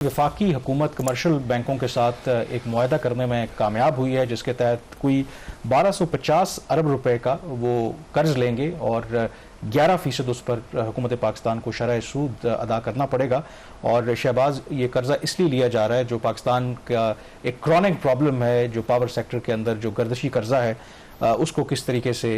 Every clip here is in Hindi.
वफाकी हुकूमत कमर्शियल बैंकों के साथ एक मुआहदा करने में कामयाब हुई है, जिसके तहत कोई 1250 अरब रुपए का वो कर्ज लेंगे और 11% उस पर हुकूमत पाकिस्तान को शरह सूद अदा करना पड़ेगा। और शहबाज, ये कर्जा इसलिए लिया जा रहा है, जो पाकिस्तान का एक क्रॉनिक प्रॉब्लम है, जो पावर सेक्टर के अंदर जो गर्दिशी कर्जा है उसको किस तरीके से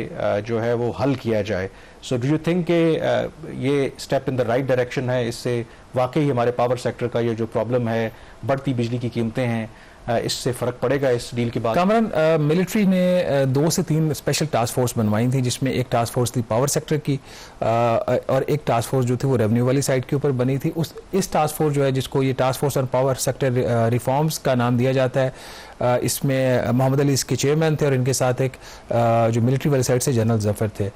जो है वो हल किया जाए। सो डू यू थिंक कि ये step in the right direction है? इससे वाकई हमारे पावर सेक्टर का ये जो प्रॉब्लम है, बढ़ती बिजली की कीमतें हैं, इससे फ़र्क पड़ेगा इस डील के बाद? कामरान, मिलिट्री ने 2 से 3 स्पेशल टास्क फोर्स बनवाई थी, जिसमें एक टास्क फोर्स थी पावर सेक्टर की और एक टास्क फोर्स जो थी वो रेवेन्यू वाली साइड के ऊपर बनी थी। इस टास्क फोर्स जो है, जिसको ये task force on power sector reforms का नाम दिया जाता है, इसमें मोहम्मद अली इसके चेयरमैन थे और इनके साथ एक जो मिलिट्री वाली साइड से जनरल जफर थे।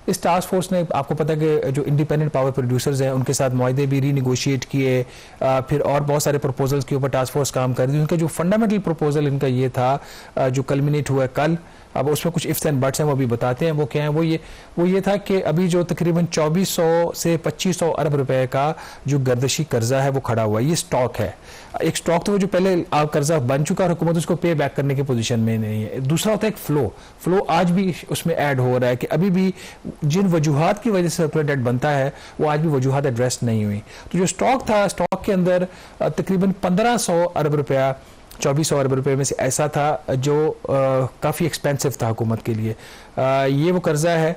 इस टास्क फोर्स ने, आपको पता है कि जो इंडिपेंडेंट पावर प्रोड्यूसर्स हैं उनके साथ मुआहदे भी रीनिगोशिएट किए, फिर और बहुत सारे प्रपोजल्स के ऊपर टास्क फोर्स काम कर रही थी। उनका जो फंडामेंटल प्रपोजल इनका ये था, जो कल्मिनेट हुआ कल, अब उसमें कुछ इफ्स एंड बट्स हैं, वो अभी बताते हैं वो क्या है। वो ये था कि अभी जो तकरीबन 2400 से 2500 अरब रुपए का जो गर्दिशी कर्जा है वो खड़ा हुआ है, ये स्टॉक है। एक स्टॉक तो वो जो पहले कर्जा बन चुका है, हुकूमत उसको पे बैक करने की पोजीशन में नहीं है। दूसरा होता है एक फ्लो आज भी उसमें ऐड हो रहा है कि अभी भी जिन वजूहात की वजह से सर्कुलर डेट बनता है वो आज भी वजूहात एड्रेस नहीं हुई। तो जो स्टॉक था, स्टॉक के अंदर तकरीबन 1500 अरब रुपया 2400 अरब रुपए में से ऐसा था जो काफ़ी एक्सपेंसिव था हुकूमत के लिए। ये वो कर्जा है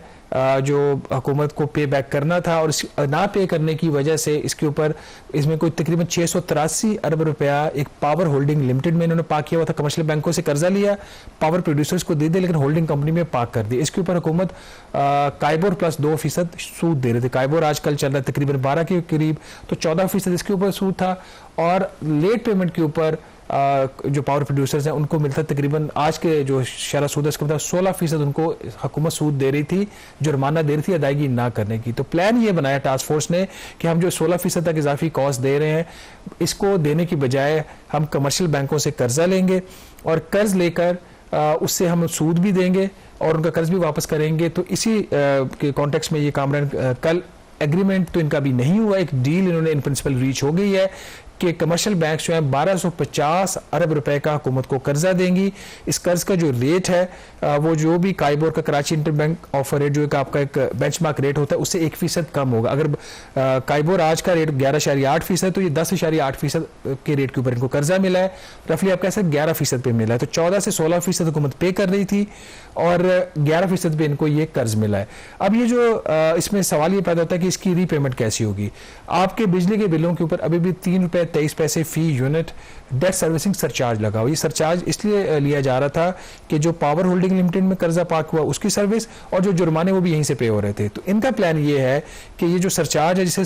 जो हुकूमत को पे बैक करना था और ना पे करने की वजह से इसमें कोई तकरीबन 683 अरब रुपया एक पावर होल्डिंग लिमिटेड में इन्होंने पार्क किया हुआ था। कमर्शियल बैंकों से कर्जा लिया, पावर प्रोड्यूसर्स को दे दिया, लेकिन होल्डिंग कंपनी में पार्क कर दी। इसके ऊपर हुकूमत काइबोर प्लस 2% सूद दे रहे थे। काइबोर आजकल चल रहा है तकरीबन 12 के करीब, तो 14% इसके ऊपर सूद था। और लेट पेमेंट के ऊपर जो पावर प्रोड्यूसर्स हैं उनको मिलता तकरीबन आज के जो शरह सूद है उसके मतलब 16% उनको हुकूमत सूद दे रही थी, जुर्माना दे रही थी अदायगी ना करने की। तो प्लान ये बनाया टास्क फोर्स ने कि हम जो 16% तक इजाफी कॉस्ट दे रहे हैं, इसको देने की बजाय हम कमर्शियल बैंकों से कर्जा लेंगे और कर्ज लेकर उससे हम सूद भी देंगे और उनका कर्ज भी वापस करेंगे। तो इसी के कॉन्टेक्स्ट में ये कामरान, कल एग्रीमेंट तो इनका भी नहीं हुआ, एक डील इन्होंने इन प्रिंसिपल रीच हो गई है कि कमर्शियल बैंक जो है 1250 अरब रुपए का हुकूमत को कर्जा देंगी। इस कर्ज का जो रेट है वो जो भी काइबोर का Karachi inter bank offer rate जो एक आपका एक बेंचमार्क रेट होता है उससे 1% कम होगा। अगर काइबोर आज का रेट 11.8% तो ये 10.8% के रेट के ऊपर इनको कर्जा मिला है। रफली आप कह सकते 11% पे मिला है, तो 14 से 16% हुकूमत पे कर रही थी और 11% पे इनको ये कर्ज मिला है। अब ये जो इसमें सवाल ये पैदा होता है कि इसकी रीपेमेंट कैसी होगी। आपके बिजली के बिलों के ऊपर अभी भी ₹3.23 फी यूनिट डेट सर्विसिंग सरचार्ज लगा हुआ। ये सरचार्ज इसलिए लिया जा रहा था कि जो पावर होल्डिंग लिमिटेड में कर्जा पार्क हुआ उसकी सर्विस और जो जुर्माने वो भी यहीं से पे हो रहे थे। तो इनका प्लान ये है कि ये जो सरचार्ज है, जिसे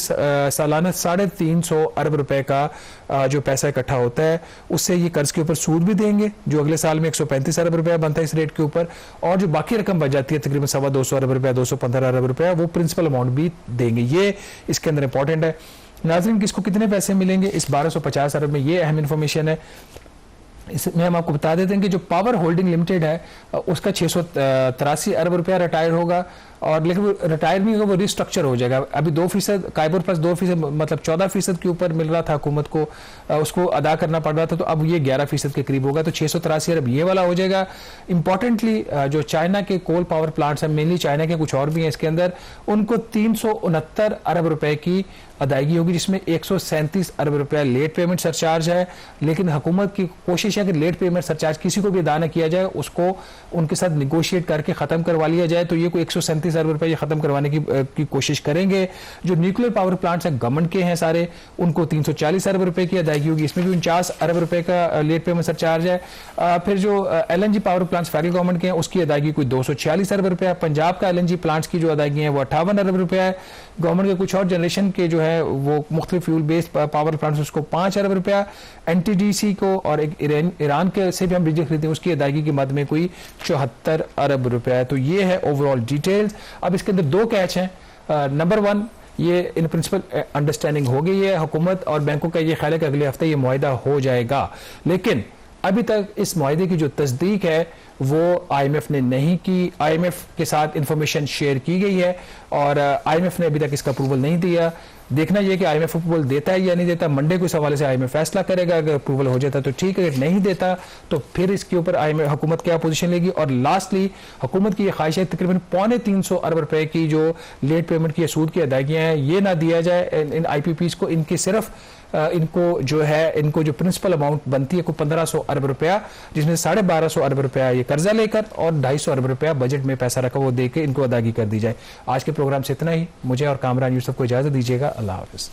सालाना 350 अरब रुपए का जो पैसा इकट्ठा होता है, उससे ये कर्ज के ऊपर सूद भी देंगे जो अगले साल में 135 अरब रुपया बनता है इस रेट के ऊपर, और जो बाकी रकम बच जाती है तकरीबन 225 अरब रुपया 215 अरब रुपया वो प्रिंसिपल अमाउंट भी देंगे। ये इसके अंदर इंपॉर्टेंट है। नाज़रीन, किसको कितने पैसे मिलेंगे इस 1250 अरब में, ये अहम इंफॉर्मेशन है। इसमें हम आपको बता देते हैं कि जो पावर होल्डिंग लिमिटेड है उसका 683 अरब रुपया रिटायर होगा, और लेकिन वो रिटायर नहीं होगा, वो रिस्ट्रक्चर हो जाएगा। अभी 2% काइबोर प्लस 2% मतलब 14% के ऊपर मिल रहा था हुकूमत को, उसको अदा करना पड़ रहा था, तो अब ये 11% के करीब होगा, तो 683 अरब ये वाला हो जाएगा। इंपॉर्टेंटली जो चाइना के कोल पावर प्लांट्स हैं, मेनली चाइना के, कुछ और भी हैं इसके अंदर, उनको 369 अरब रुपए की अदायगी होगी, जिसमें 137 अरब रुपया लेट पेमेंट सरचार्ज है। लेकिन हुकूमत की कोशिश है कि लेट पेमेंट सरचार्ज किसी को भी अदा न किया जाए, उसको उनके साथ निगोशिएट करके ख़त्म करवा लिया जाए। तो ये कोई 137 अरब रुपए ये ख़त्म करवाने की कोशिश करेंगे। जो न्यूक्लियर पावर प्लांट्स हैं गवर्नमेंट के हैं सारे, उनको 340 अरब रुपए की अदायगी होगी, इसमें भी 49 अरब रुपए का लेट पेमेंट सरचार्ज है। फिर जो LNG power plants federal government के हैं उसकी अदायगी कोई 246 अरब रुपया। पंजाब का LNG प्लांट्स की जो अदायगी है वो 58 अरब रुपया है। गवर्नमेंट के कुछ और जनरेशन के जो है वो मुख्तलिफ फ्यूल बेस्ड पावर प्लांट्स उसको 5 अरब रुपया। NTDC को और एक ईरान के से भी हम बिजली खरीदते हैं उसकी अदायगी की मद में कोई 74 अरब रुपया है। तो ये है ओवरऑल डिटेल्स। अब इसके अंदर 2 कैच हैं। नंबर 1, ये इन प्रिंसिपल अंडरस्टैंडिंग हो गई है, हुकूमत और बैंकों का ये ख्याल है कि अगले हफ्ते ये मुआहदा हो जाएगा, लेकिन अभी तक इस मुआहदे की जो तस्दीक है वो IMF ने नहीं की। IMF के साथ इंफॉर्मेशन शेयर की गई है और IMF ने अभी तक इसका अप्रूवल नहीं दिया। देखना ये कि IMF अप्रूवल देता है या नहीं देता। मंडे को इस हवाले से IMF फैसला करेगा, अगर अप्रूवल हो जाता तो ठीक है, अगर नहीं देता तो फिर इसके ऊपर IMF हुकूमत क्या पोजीशन लेगी। और लास्टली हुकूमत की ये ख्वाहिश है तकरीबन 350 अरब रुपए की जो लेट पेमेंट की सूद की अदायगियां हैं ये ना दिया जाए इन IPPs को, इनकी सिर्फ इनको जो है इनको जो प्रिंसिपल अमाउंट बनती है को 1500 अरब रुपया, जिसमें 1250 अरब रुपया ये कर्जा लेकर और 250 अरब रुपया बजट में पैसा रखा वो दे के इनको अदायगी कर दी जाए। आज के प्रोग्राम से इतना ही। मुझे और कामरान यूसुफ को इजाजत दीजिएगा। अल्लाह हाफिज।